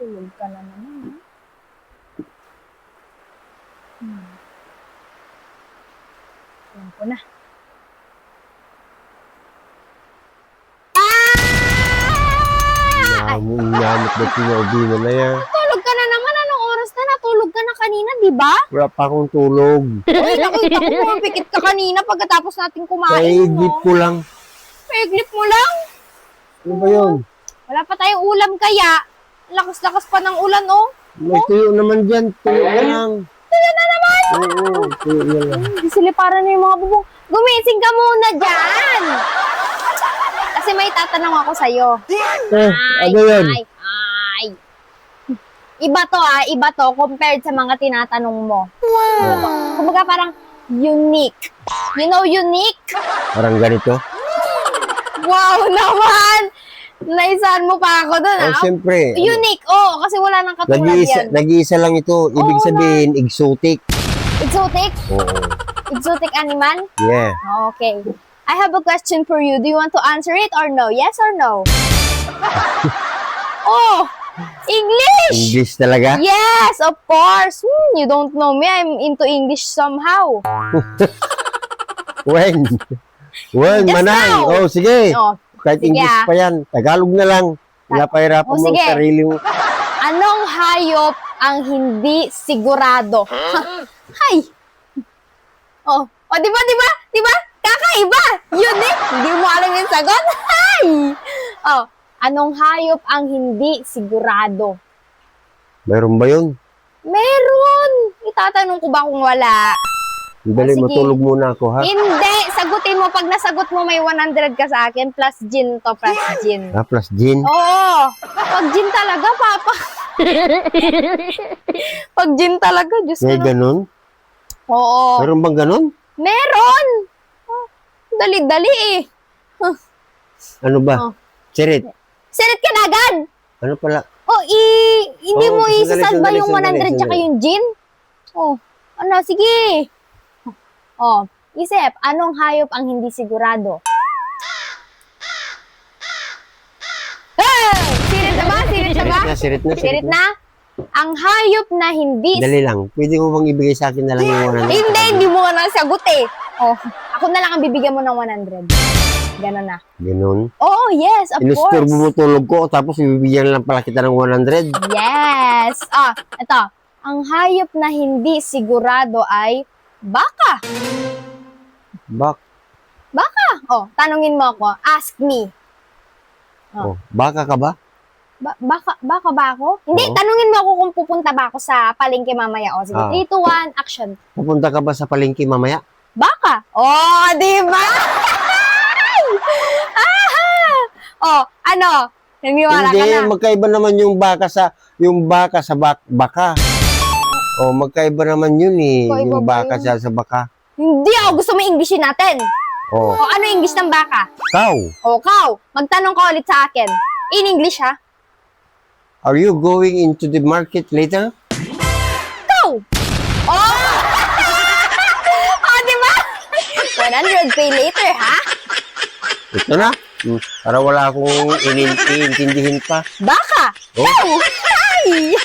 Tulog ka na naman, ha? Alam ko na. Nyamot na tinaubi mo na yan. Tulog ka na naman. Anong oras na? Natulog ka na kanina, di ba? Wala pa akong tulog. Uy, nakita ko pumipikit ka kanina pagkatapos natin kumain, Kaigit no? ko lang. Paiglit mo lang? Ano ba yun? Wala pa tayong ulam kaya. Lakas-lakas pa ng ulan, oh. May tuyo naman dyan. Tuyo na lang. Tuyo na naman! Oo, tuyo na lang. Disiliparan na yung mga bubong. Gumising ka muna dyan! Kasi may tatanong ako sa'yo. Ano yun? Ay. Iba to iba to compared sa mga tinatanong mo. Wow! Kumbaga parang unique. You know unique? Parang ganito. Wow naman! Naisahan mo pa ako dun, Oh, siyempre. Unique, kasi wala nang katulad yan. Nag-iisa lang ito. Ibig sabihin, exotic. Exotic? Oo. Exotic animal? Yeah. Okay. I have a question for you. Do you want to answer it or no? Yes or no? Oh! English! English talaga? Yes, of course. You don't know me. I'm into English somehow. When? Just Manay. now. Oh, sige. Oh, Kahit sige, English pa yan. Tagalog na lang. Pinapahirapan mo sige. ang sarili mo. anong hayop ang hindi sigurado? Hay! Oh, di ba? Di ba? Kakaiba! Unique! Hindi mo alam yung sagot? Hay! Oh, anong hayop ang hindi sigurado? Meron ba yun? Meron! Itatanong ko ba kung wala? Dali, sige. matulog muna ako, ha? Hindi! Sagutin mo. Pag nasagot mo, may 100 ka sa akin. Plus gin to, plus gin. Ah, plus gin. Oo! Pag gin talaga, papa. Pag gin talaga, Diyos ko. May ganun? Oo. Meron bang ganun? Meron! Oh, dali-dali eh. Ano ba? Oh. Sirit. Sirit ka na agad! Ano pala? Oh, hindi Oo, mo sandali, isasalba yung 100 sandali. tsaka yung gin? Oh, ano, sige. Oh, isip, anong hayop ang hindi sigurado? Hey! Sirit na ba? Sirit na ba? Sirit na. Sirit na? Ang hayop na hindi... Dali lang. Pwede mo bang ibigay sa akin na lang yung 100? Hindi mo nga nasagot eh. Oh, ako na lang ang bibigyan mo ng 100. Ganon na. Ganun. Oh, yes, of Inustor course. mo tulog ko, tapos ibibigyan lang pala kita ng 100. Yes. Ito. Ang hayop na hindi sigurado ay baka. Baka. Oh, tanungin mo ako. Ask me. Oh, baka ka ba? Baka ba ako? Hindi, Oo. tanungin mo ako kung pupunta ba ako sa palengke mamaya. O, sige, 3, 2, 1, action. Pupunta ka ba sa palengke mamaya? Baka. Oh, di ba? Oh, ano? Naniwala ka Hindi, na. magkaiba naman yung baka sa baka. Oh, magkaiba naman yun eh. Magkaiba Yung ba baka yun? sa baka. Hindi ako gusto mo Englishin natin. Oh, O, ano English ng baka? cow. O, Kao, magtanong ka ulit sa akin. In English, ha? Are you going into the market later? Kao! Oh! Oh, di ba? 100 pay later, ha? Ito na. Para wala akong iintindihin pa. Baka! Oh. Kao! Ay!